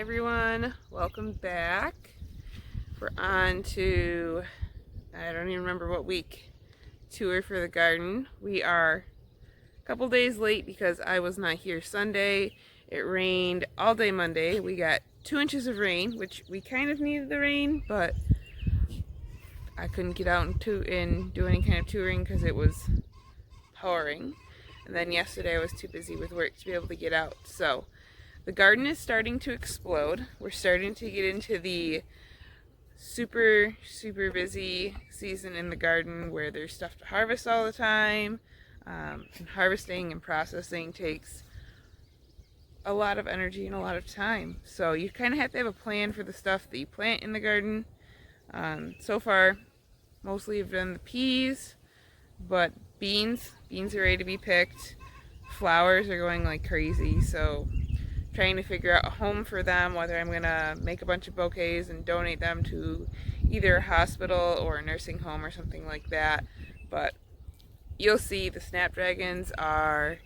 Hi everyone, welcome back. We're on to, I don't even remember what week, tour for the garden. We are a couple days late because I was not here Sunday. It rained all day Monday. We got 2 inches of rain, which we kind of needed the rain, but I couldn't get out and do any kind of touring because it was pouring. And then yesterday I was too busy with work to be able to get out. So the garden is starting to explode. We're starting to get into the super busy season in the garden where there's stuff to harvest all the time. And harvesting and processing takes a lot of energy and a lot of time. So you kind of have to have a plan for the stuff that you plant in the garden. So far, mostly I've done the peas, but beans are ready to be picked. Flowers are going like crazy, so trying to figure out a home for them, whether I'm gonna make a bunch of bouquets and donate them to either a hospital or a nursing home or something like that. But you'll see the snapdragons are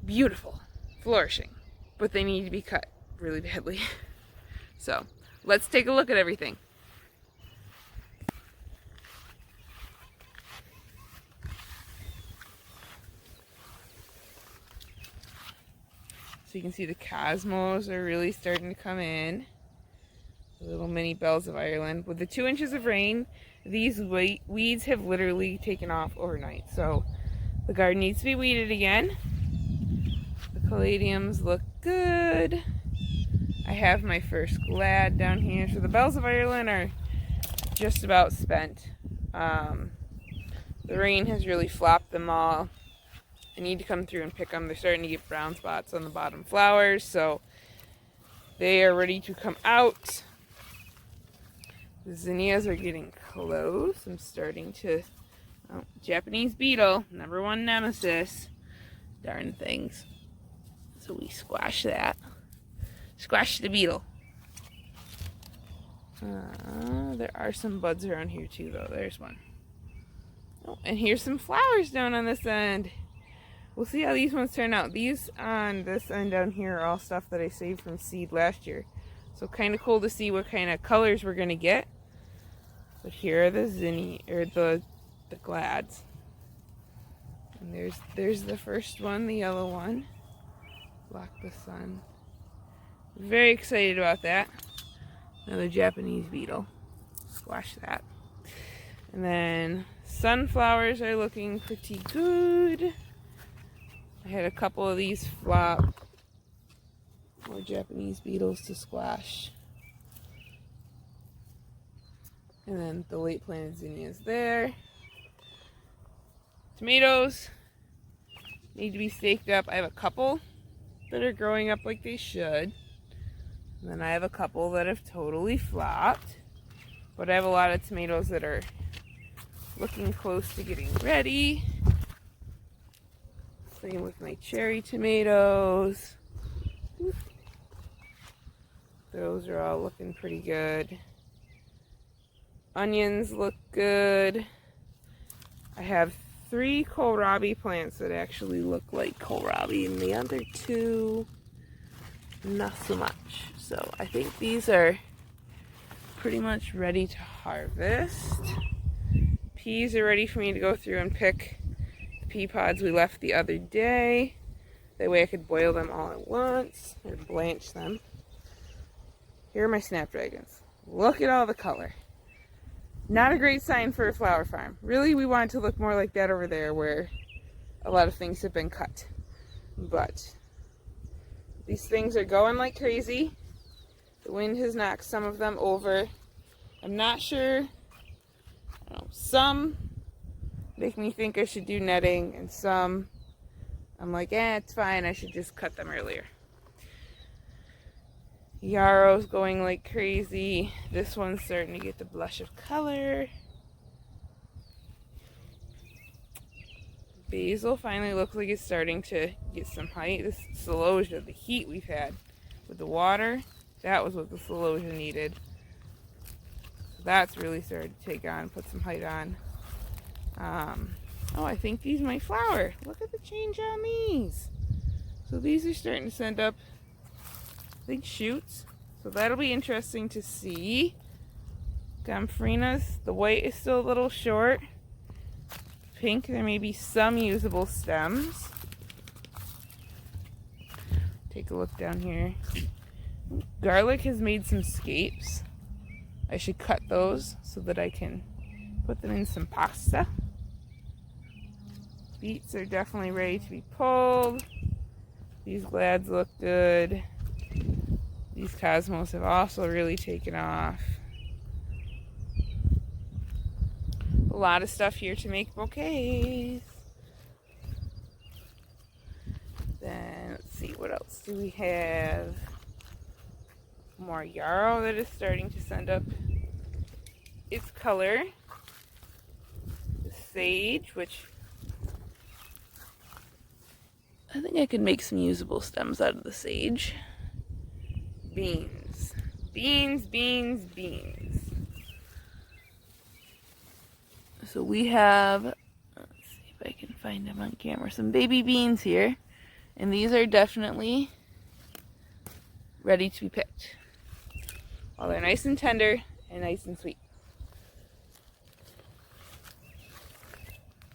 beautiful, flourishing, but they need to be cut really badly. So let's take a look at everything. So you can see the cosmos are really starting to come in. The little mini bells of Ireland. With the 2 inches of rain, these weeds have literally taken off overnight. So the garden needs to be weeded again. The caladiums look good. I have my first glad down here. So the bells of Ireland are just about spent. The rain has really flopped them all. I need to come through and pick them. They're starting to get brown spots on the bottom flowers, so they are ready to come out. The zinnias are getting close. I'm starting to... Oh, Japanese beetle, #1 nemesis. Darn things. So we squash that. Squash the beetle. There are some buds around here too, though. There's one. Oh, and here's some flowers down on this end. We'll see how these ones turn out. These on this end down here are all stuff that I saved from seed last year. So kind of cool to see what kind of colors we're going to get. But here are the the glads. And there's the first one, the yellow one. Block the sun. Very excited about that. Another Japanese beetle. Squash that. And then sunflowers are looking pretty good. I had a couple of these flop. More Japanese beetles to squash. And then the late planted zinnias there. Tomatoes need to be staked up. I have a couple that are growing up like they should. And then I have a couple that have totally flopped. But I have a lot of tomatoes that are looking close to getting ready. Same with my cherry tomatoes. Those are all looking pretty good. Onions look good. I have 3 kohlrabi plants that actually look like kohlrabi, and the other 2 not so much. So I think these are pretty much ready to harvest. Peas are ready for me to go through and pick the pea pods we left the other day. That way I could boil them all at once, or blanch them. Here are my snapdragons. Look at all the color. Not a great sign for a flower farm. Really, we want it to look more like that over there where a lot of things have been cut. But these things are going like crazy. The wind has knocked some of them over. I'm not sure. I don't know, some make me think I should do netting, and some I'm like, it's fine, I should just cut them earlier. Yarrow's going like crazy. This one's starting to get the blush of color. Basil finally looks like it's starting to get some height. This celosia, the heat we've had with the water, that was what the celosia needed. So that's really started to take on, put some height on. Oh, I think these might flower. Look at the change on these. So these are starting to send up think shoots. So that'll be interesting to see. Gomphrenias, the white is still a little short. Pink, there may be some usable stems. Take a look down here. Garlic has made some scapes. I should cut those so that I can put them in some pasta. Beets are definitely ready to be pulled. These glads look good. These cosmos have also really taken off. A lot of stuff here to make bouquets. Then let's see, what else do we have? More yarrow that is starting to send up its color. The sage, which I think I could make some usable stems out of the sage. Beans. Beans, beans, beans. So we have, let's see if I can find them on camera, some baby beans here. And these are definitely ready to be picked. While they're nice and tender and nice and sweet.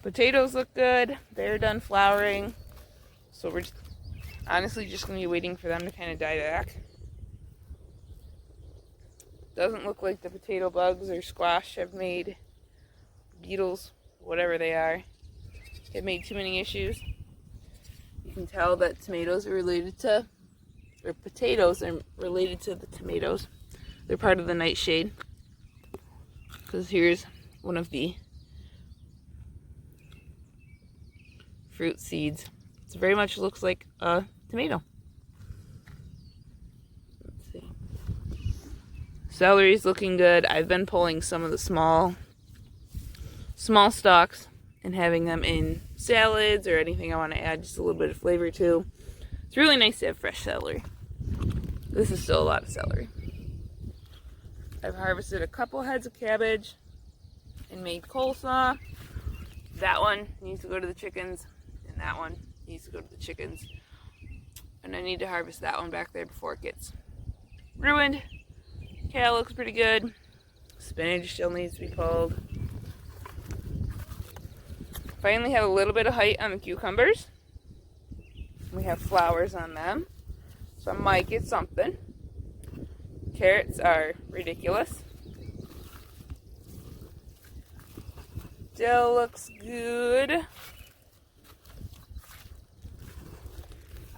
Potatoes look good. They're done flowering. So we're honestly just going to be waiting for them to kind of die back. Doesn't look like the potato bugs or squash have made beetles, whatever they are, have made too many issues. You can tell that tomatoes are related to, or potatoes are related to the tomatoes. They're part of the nightshade. Because here's one of the fruit seeds. It very much looks like a tomato. Let's see. Celery's looking good. I've been pulling some of the small stalks and having them in salads or anything I want to add just a little bit of flavor to. It's really nice to have fresh celery. This is still a lot of celery. I've harvested a couple heads of cabbage and made coleslaw. That one needs to go to the chickens, and that one needs to go to the chickens. And I need to harvest that one back there before it gets ruined. Kale looks pretty good. Spinach still needs to be pulled. Finally have a little bit of height on the cucumbers. We have flowers on them, so I might get something. Carrots are ridiculous. Dill looks good.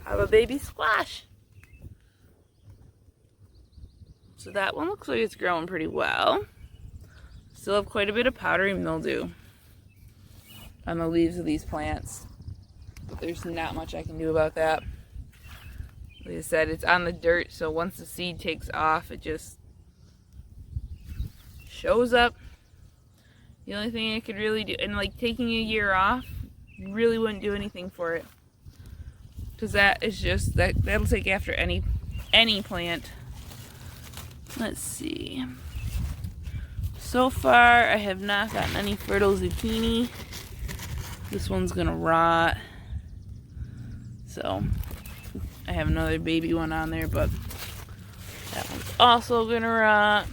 I have a baby squash. So that one looks like it's growing pretty well. Still have quite a bit of powdery mildew on the leaves of these plants, but there's not much I can do about that. Like I said, it's on the dirt, so once the seed takes off, it just shows up. The only thing I could really do, and like taking a year off, really wouldn't do anything for it, because that is just that'll take after any plant. Let's see. So far, I have not gotten any fertile zucchini. This one's gonna rot. So I have another baby one on there, but that one's also gonna rot.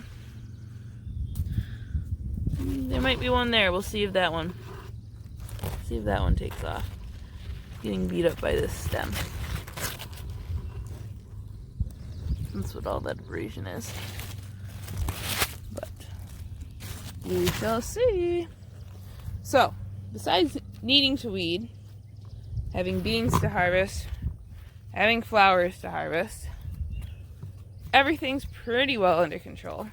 There might be one there. We'll see if that one takes off. Getting beat up by this stem. That's what all that abrasion is. But we shall see. So, besides needing to weed, having beans to harvest, having flowers to harvest, everything's pretty well under control.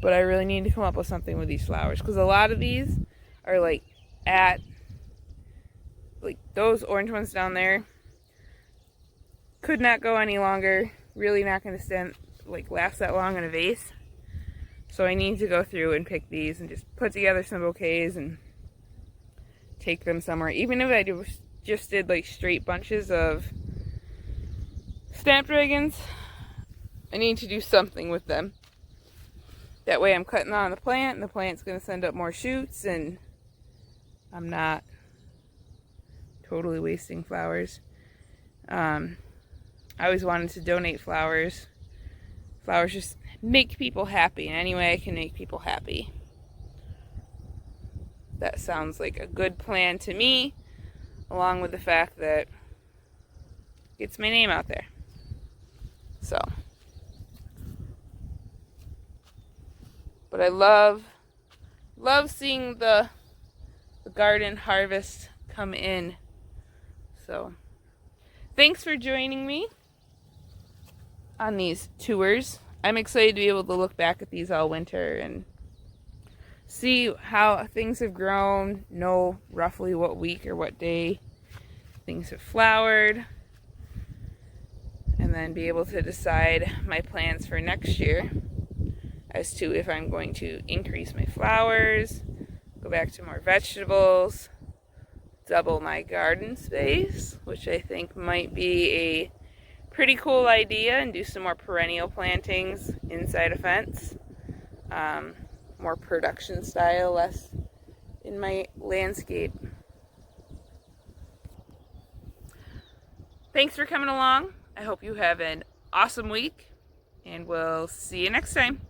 But I really need to come up with something with these flowers, because a lot of these are like those orange ones down there could not go any longer. Really not going to last that long in a vase. So I need to go through and pick these and just put together some bouquets and take them somewhere. Even if I just did like straight bunches of snapdragons, I need to do something with them. That way I'm cutting on the plant, and the plant's going to send up more shoots, and I'm not totally wasting flowers. I always wanted to donate flowers. Flowers just make people happy in any way I can make people happy. That sounds like a good plan to me, along with the fact that it gets my name out there. So, but I love seeing the garden harvest come in. So, thanks for joining me on these tours. I'm excited to be able to look back at these all winter and see how things have grown, know roughly what week or what day things have flowered, and then be able to decide my plans for next year as to if I'm going to increase my flowers, go back to more vegetables, double my garden space, which I think might be a pretty cool idea, and do some more perennial plantings inside a fence. More production style, less in my landscape. Thanks for coming along. I hope you have an awesome week, and we'll see you next time.